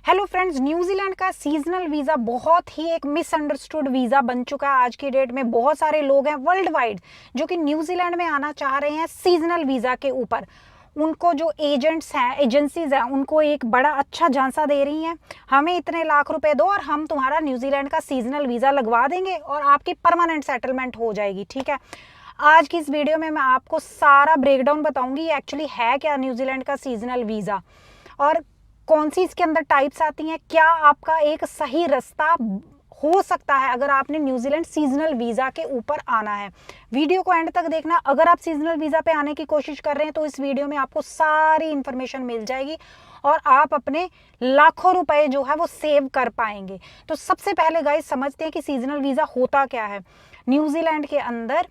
Hello friends, New Zealand का seasonal visa बहुत ही एक मिसअंडरस्टूड वीज़ा बन चुका है। आज की डेट में बहुत सारे लोग हैं वर्ल्ड वाइड जो कि न्यूजीलैंड में आना चाह रहे हैं सीजनल वीज़ा के ऊपर। उनको जो एजेंट्स हैं, एजेंसीज हैं, उनको एक बड़ा अच्छा झांसा दे रही हैं, हमें इतने लाख रुपए दो और हम तुम्हारा न्यूजीलैंड का सीजनल वीज़ा लगवा देंगे और आपकी परमानेंट सेटलमेंट हो जाएगी। ठीक है, आज की इस वीडियो में मैं आपको सारा ब्रेकडाउन बताऊंगी एक्चुअली है क्या न्यूजीलैंड का सीजनल वीज़ा और कौन सी इसके अंदर टाइप्स आती हैं, क्या आपका एक सही रास्ता हो सकता है अगर आपने न्यूजीलैंड सीजनल वीज़ा के ऊपर आना है। वीडियो को एंड तक देखना। अगर आप सीजनल वीज़ा पे आने की कोशिश कर रहे हैं तो इस वीडियो में आपको सारी इंफॉर्मेशन मिल जाएगी और आप अपने लाखों रुपए जो है वो सेव कर पाएंगे। तो सबसे पहले गाइस समझते हैं कि सीजनल वीज़ा होता क्या है। न्यूजीलैंड के अंदर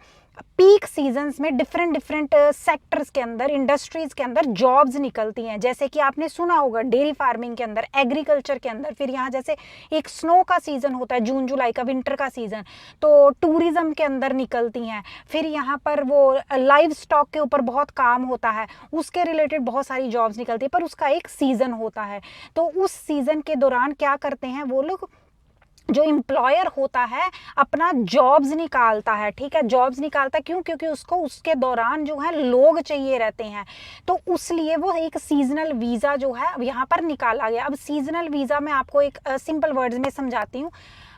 पीक सीजन्स में डिफरेंट सेक्टर्स के अंदर, इंडस्ट्रीज के अंदर जॉब्स निकलती हैं। जैसे कि आपने सुना होगा डेयरी फार्मिंग के अंदर, एग्रीकल्चर के अंदर, फिर यहाँ जैसे एक स्नो का सीजन होता है, जून जुलाई का विंटर का सीजन, तो टूरिज्म के अंदर निकलती हैं। फिर यहाँ पर वो लाइव स्टॉक के ऊपर बहुत काम होता है, उसके रिलेटेड बहुत सारी जॉब्स निकलती है, पर उसका एक सीजन होता है। तो उस सीजन के दौरान क्या करते हैं वो लोग, जो एम्प्लॉयर होता है अपना जॉब्स निकालता है। ठीक है, जॉब्स निकालता है क्यों? क्योंकि उसको उसके दौरान जो है लोग चाहिए रहते हैं, तो उसलिए वो एक सीजनल वीज़ा जो है यहाँ पर निकाला गया। अब सीजनल वीज़ा में आपको एक सिंपल वर्ड्स में समझाती हूँ।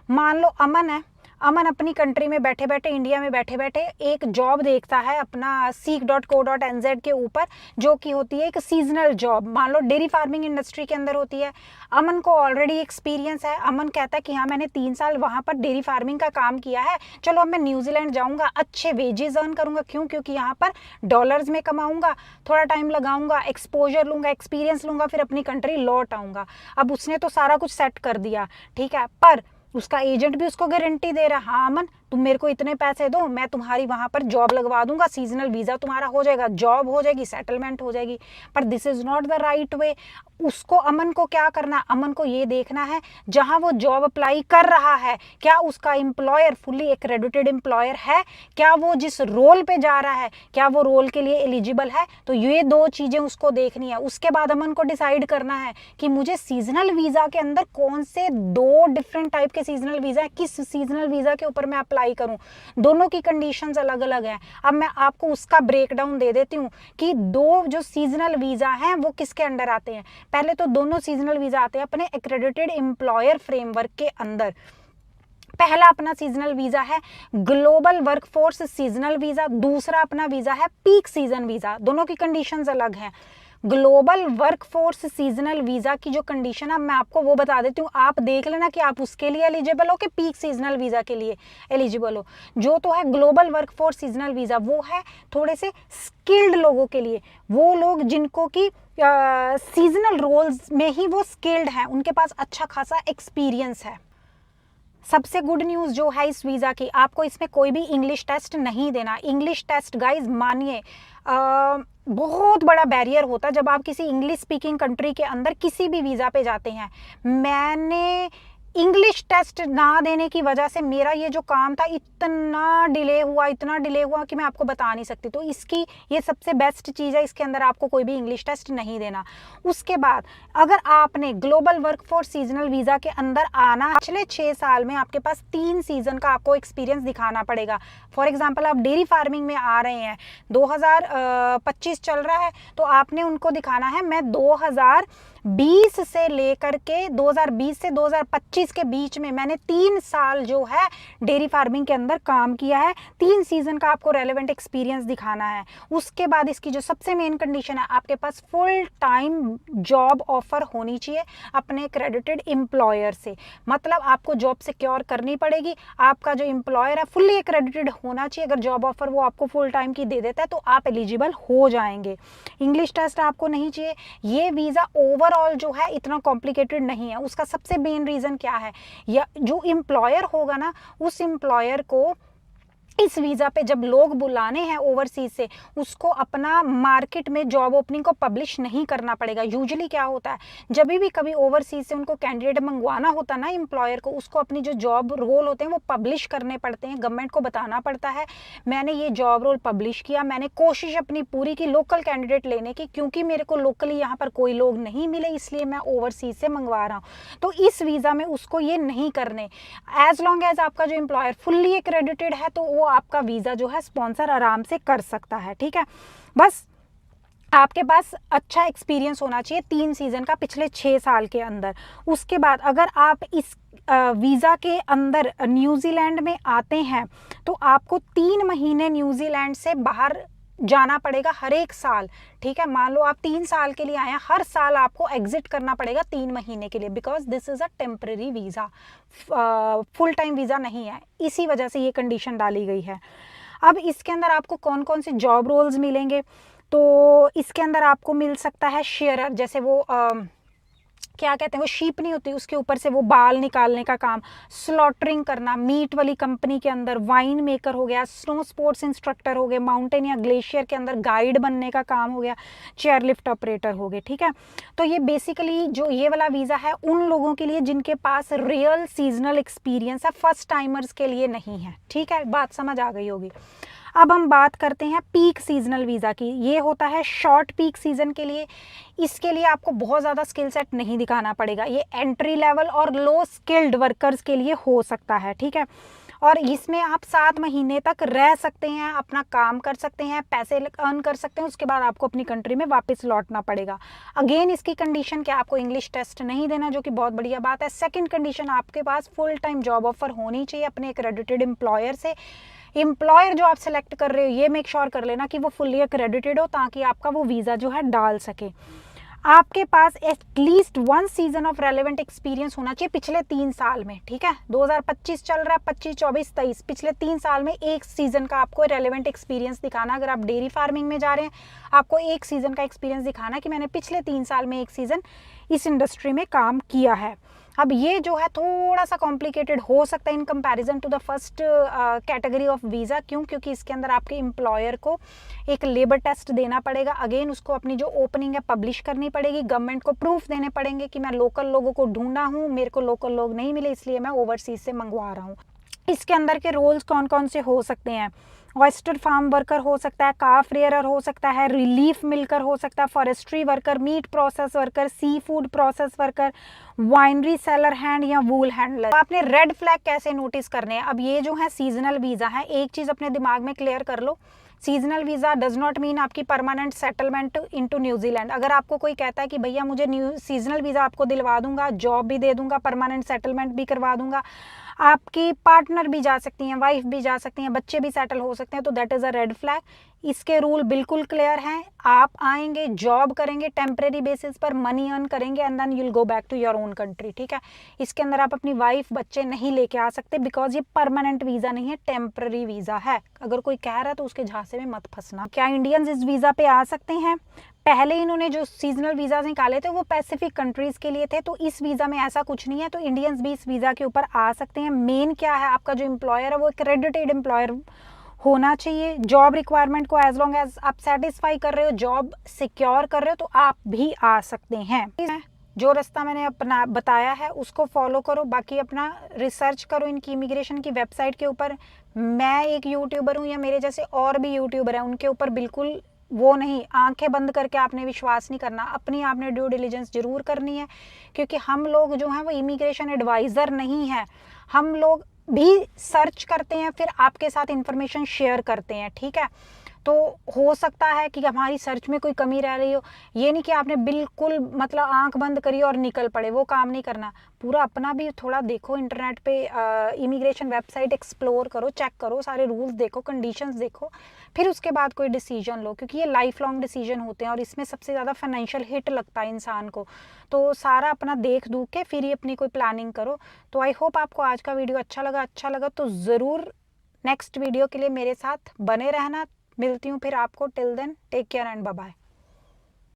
मान लो अमन है, अमन अपनी कंट्री में बैठे बैठे, इंडिया में बैठे बैठे एक जॉब देखता है अपना seek.co.nz के ऊपर, जो कि होती है एक सीजनल जॉब। मान लो डेयरी फार्मिंग इंडस्ट्री के अंदर होती है। अमन को ऑलरेडी एक्सपीरियंस है, अमन कहता है कि हाँ मैंने 3 साल वहाँ पर डेयरी फार्मिंग का काम किया है, चलो अब मैं न्यूजीलैंड जाऊँगा, अच्छे वेजेस अर्न करूँगा। क्यों? क्योंकि यहाँ पर डॉलर्स में कमाऊँगा, थोड़ा टाइम लगाऊंगा, एक्सपोजर लूँगा, एक्सपीरियंस लूँगा, फिर अपनी कंट्री लौट आऊँगा। अब उसने तो सारा कुछ सेट कर दिया, ठीक है, पर उसका एजेंट भी उसको गारंटी दे रहा है, हाँ अमन तुम मेरे को इतने पैसे दो, मैं तुम्हारी वहां पर जॉब लगवा दूंगा, सीजनल वीज़ा तुम्हारा हो जाएगा, जॉब हो जाएगी, सेटलमेंट हो जाएगी। पर this is not the right way. उसको, अमन को क्या करना, अमन को ये देखना है जहां वो जॉब अप्लाई कर रहा है क्या उसका एम्प्लॉयर फुली एक्रेडिटेड एम्प्लॉयर है, क्या वो जिस रोल पे जा रहा है क्या वो रोल के लिए एलिजिबल है। तो ये 2 चीजें उसको देखनी है। उसके बाद अमन को डिसाइड करना है कि मुझे सीजनल वीज़ा के अंदर कौन से 2 डिफरेंट टाइप के सीजनल वीज़ा है, किस सीजनल वीज़ा के ऊपर मैं अप्लाई करूं। दोनों की कंडीशंस अलग अलग हैं। अब मैं आपको उसका ब्रेकडाउन दे देती हूं कि 2 जो सीजनल वीज़ा हैं वो किसके अंडर आते हैं। पहले तो दोनों सीजनल वीज़ा आते हैं अपने एक्रेडिटेड एम्प्लॉयर फ्रेमवर्क के अंदर। पहला अपना सीजनल वीज़ा है ग्लोबल वर्कफोर्स सीजनल वीज़ा, दूसरा अपना वीज़ा है पीक सीजन वीज़ा। दोनों की कंडीशंस अलग हैं। ग्लोबल वर्कफोर्स सीजनल वीज़ा की जो कंडीशन है मैं आपको वो बता देती हूँ, आप देख लेना कि आप उसके लिए एलिजिबल हो कि पीक सीजनल वीज़ा के लिए एलिजिबल हो। जो तो है ग्लोबल वर्कफोर्स सीजनल वीज़ा, वो है थोड़े से स्किल्ड लोगों के लिए, वो लोग जिनको कि सीजनल रोल्स में ही वो स्किल्ड हैं, उनके पास अच्छा खासा एक्सपीरियंस है। सबसे गुड न्यूज़ जो है इस वीज़ा की, आपको इसमें कोई भी इंग्लिश टेस्ट नहीं देना। इंग्लिश टेस्ट गाइज मानिए बहुत बड़ा बैरियर होता है जब आप किसी इंग्लिश स्पीकिंग कंट्री के अंदर किसी भी वीज़ा पे जाते हैं। मैंने इंग्लिश टेस्ट ना देने की वजह से मेरा ये जो काम था इतना डिले हुआ कि मैं आपको बता नहीं सकती। तो इसकी ये सबसे बेस्ट चीज़ है, इसके अंदर आपको कोई भी इंग्लिश टेस्ट नहीं देना। उसके बाद अगर आपने ग्लोबल वर्कफोर्स सीजनल वीज़ा के अंदर आना, पिछले 6 साल में आपके पास 3 सीजन का आपको एक्सपीरियंस दिखाना पड़ेगा। फॉर एग्जाम्पल आप डेयरी फार्मिंग में आ रहे हैं, 2025 चल रहा है, तो आपने उनको दिखाना है मैं 2020 से लेकर के 2020 से 2025 के बीच में मैंने 3 साल जो है डेयरी फार्मिंग के अंदर काम किया है। 3 सीजन का आपको रेलेवेंट एक्सपीरियंस दिखाना है। उसके बाद इसकी जो सबसे मेन कंडीशन है, आपके पास फुल टाइम जॉब ऑफर होनी चाहिए अपने क्रेडिटेड एम्प्लॉयर से। मतलब आपको जॉब सिक्योर करनी पड़ेगी, आपका जो एम्प्लॉयर है फुल्ली क्रेडिटेड होना चाहिए। अगर जॉब ऑफर वो आपको फुल टाइम की दे देता है तो आप एलिजिबल हो जाएंगे। इंग्लिश टेस्ट आपको नहीं चाहिए। ये वीज़ा ओवरऑल जो है इतना कॉम्प्लिकेटेड नहीं है। उसका सबसे मेन रीज़न क्या है, या जो एम्प्लॉयर होगा ना, उस एम्प्लॉयर को इस वीज़ा पे जब लोग बुलाने हैं ओवरसीज से, उसको अपना मार्केट में जॉब ओपनिंग को पब्लिश नहीं करना पड़ेगा। यूजुअली क्या होता है, जब भी कभी ओवरसीज से उनको कैंडिडेट मंगवाना होता है ना एम्प्लॉयर को, उसको अपनी जो जॉब रोल होते हैं वो पब्लिश करने पड़ते हैं, गवर्नमेंट को बताना पड़ता है मैंने ये जॉब रोल पब्लिश किया, मैंने कोशिश अपनी पूरी की लोकल कैंडिडेट लेने की, क्योंकि मेरे को लोकली यहाँ पर कोई लोग नहीं मिले इसलिए मैं ओवरसीज से मंगवा रहा हूँ। तो इस वीज़ा में उसको ये नहीं करने। एज लॉन्ग एज आपका जो एम्प्लॉयर फुल्ली एक्रेडिटेड है तो वो आपका वीज़ा जो है स्पॉन्सर आराम से कर सकता है, ठीक है। बस आपके पास अच्छा एक्सपीरियंस होना चाहिए 3 सीज़न का पिछले 6 साल के अंदर। उसके बाद अगर आप इस वीज़ा के अंदर न्यूजीलैंड में आते हैं तो आपको 3 महीने न्यूजीलैंड से बाहर जाना पड़ेगा हर एक साल, ठीक है। मान लो आप 3 साल के लिए आए हैं, हर साल आपको एग्जिट करना पड़ेगा 3 महीने के लिए, because this is a temporary visa, full time visa नहीं है, इसी वजह से ये कंडीशन डाली गई है। अब इसके अंदर आपको कौन कौन से जॉब रोल्स मिलेंगे, तो इसके अंदर आपको मिल सकता है शेयरर, जैसे वो क्या कहते हैं, वो शीप नहीं होती उसके ऊपर से वो बाल निकालने का काम, स्लॉटरिंग करना, मीट वाली कंपनी के अंदर वाइन मेकर हो गया, स्नो स्पोर्ट्स इंस्ट्रक्टर हो गए, माउंटेन या ग्लेशियर के अंदर गाइड बनने का काम हो गया, चेयर लिफ्ट ऑपरेटर हो गए, ठीक है। तो ये बेसिकली जो ये वाला वीज़ा है उन लोगों के लिए जिनके पास रियल सीजनल एक्सपीरियंस है, फर्स्ट टाइमर्स के लिए नहीं है, ठीक है। बात समझ आ गई होगी। अब हम बात करते हैं पीक सीजनल वीज़ा की। ये होता है शॉर्ट पीक सीज़न के लिए। इसके लिए आपको बहुत ज़्यादा स्किल सेट नहीं दिखाना पड़ेगा, ये एंट्री लेवल और लो स्किल्ड वर्कर्स के लिए हो सकता है, ठीक है। और इसमें आप 7 महीने तक रह सकते हैं, अपना काम कर सकते हैं, पैसे अर्न कर सकते हैं, उसके बाद आपको अपनी कंट्री में वापस लौटना पड़ेगा। अगेन इसकी कंडीशन क्या, आपको इंग्लिश टेस्ट नहीं देना, जो कि बहुत बढ़िया बात है। सेकंड कंडीशन, आपके पास फुल टाइम जॉब ऑफर होनी चाहिए अपने एक्रेडिटेड एम्प्लॉयर से। एम्प्लॉयर जो आप सेलेक्ट कर रहे हो ये मेक श्योर कर लेना कि वो फुल्ली एक्रेडिटेड हो, ताकि आपका वो वीज़ा जो है डाल सके। आपके पास at least 1 season of relevant experience होना चाहिए पिछले 3 साल में, ठीक है। 2025 चल रहा है, 25, 24, 23, पिछले 3 साल में 1 सीजन का आपको रेलेवेंट एक्सपीरियंस दिखाना। अगर आप डेयरी फार्मिंग में जा रहे हैं, आपको 1 सीजन का एक्सपीरियंस दिखाना कि मैंने पिछले 3 साल में 1 सीजन इस इंडस्ट्री में काम किया है। अब ये जो है थोड़ा सा कॉम्प्लिकेटेड हो सकता है in comparison to the first category of visa. क्यों? क्योंकि इसके अंदर आपके एम्प्लॉयर को एक लेबर टेस्ट देना पड़ेगा, अगेन उसको अपनी जो ओपनिंग है पब्लिश करनी पड़ेगी, गवर्नमेंट को प्रूफ देने पड़ेंगे कि मैं लोकल लोगों को ढूंढा हूँ, मेरे को लोकल लोग नहीं मिले इसलिए मैं ओवरसीज से मंगवा रहा हूँ। इसके अंदर के रोल्स कौन कौन से हो सकते हैं, ऑयस्टर फार्म वर्कर हो सकता है, काफ रेयरर हो सकता है, रिलीफ मिलकर हो सकता है, forestry worker, meat process worker, sea food process worker, winery cellar hand या वूल हैंडलर। आपने रेड फ्लैग कैसे नोटिस करने हैं, अब ये जो है सीजनल वीज़ा है, एक चीज़ अपने दिमाग में क्लियर कर लो, seasonal visa does not mean आपकी परमानेंट सेटलमेंट इनटू न्यूजीलैंड। अगर आपको कोई कहता है कि भैया मुझे सीजनल वीज़ा आपको दिलवा दूंगा, जॉब भी दे दूंगा, परमानेंट सेटलमेंट भी करवा दूंगा, आपकी पार्टनर भी जा सकती हैं, वाइफ भी जा सकती हैं, बच्चे भी सेटल हो सकते हैं, तो that is a red flag. इसके रूल बिल्कुल क्लियर हैं, आप आएंगे, जॉब करेंगे टेम्परेरी बेसिस पर, मनी अर्न करेंगे and then you will go back to your own country, ठीक है। इसके अंदर आप अपनी वाइफ बच्चे नहीं लेके आ सकते, बिकॉज ये परमानेंट वीज़ा नहीं है, टेम्परेरी वीज़ा है। अगर कोई कह रहा है तो उसके झांसे में मत फंसना। क्या इंडियंस इस वीज़ा पे आ सकते हैं? पहले इन्होंने जो सीजनल वीज़ा निकाले थे वो पैसिफिक कंट्रीज़ के लिए थे, तो इस वीज़ा में ऐसा कुछ नहीं है, तो इंडियंस भी इस वीज़ा के ऊपर आ सकते हैं। मेन क्या है, आपका जो एम्प्लॉयर है वो एक्रेडिटेड एम्प्लॉयर होना चाहिए। जॉब रिक्वायरमेंट को एज लॉन्ग एज आप सेटिस्फाई कर रहे हो, जॉब सिक्योर कर रहे हो, तो आप भी आ सकते हैं। जो रास्ता मैंने अपना बताया है उसको फॉलो करो, बाकी अपना रिसर्च करो इनकी इमिग्रेशन की वेबसाइट के ऊपर। मैं एक यूट्यूबर हूँ या मेरे जैसे और भी यूट्यूबर हैं, उनके ऊपर बिल्कुल वो नहीं, आंखें बंद करके आपने विश्वास नहीं करना, अपनी आपने ड्यू डिलिजेंस जरूर करनी है, क्योंकि हम लोग जो हैं वो इमिग्रेशन एडवाइज़र नहीं है, हम लोग भी सर्च करते हैं फिर आपके साथ इंफॉर्मेशन शेयर करते हैं, ठीक है। तो हो सकता है कि हमारी सर्च में कोई कमी रह रही हो, ये नहीं कि आपने बिल्कुल मतलब आंख बंद करी और निकल पड़े, वो काम नहीं करना। पूरा अपना भी थोड़ा देखो, इंटरनेट पे इमिग्रेशन वेबसाइट एक्सप्लोर करो, चेक करो, सारे रूल्स देखो, कंडीशंस देखो, फिर उसके बाद कोई डिसीजन लो, क्योंकि ये लाइफ लॉन्ग डिसीजन होते हैं और इसमें सबसे ज़्यादा फाइनेंशियल हिट लगता है इंसान को। तो सारा अपना देख दूख के फिर ही अपनी कोई प्लानिंग करो। तो आई होप आपको आज का वीडियो अच्छा लगा तो ज़रूर नेक्स्ट वीडियो के लिए मेरे साथ बने रहना। मिलती हूँ फिर आपको, till then take care and bye bye.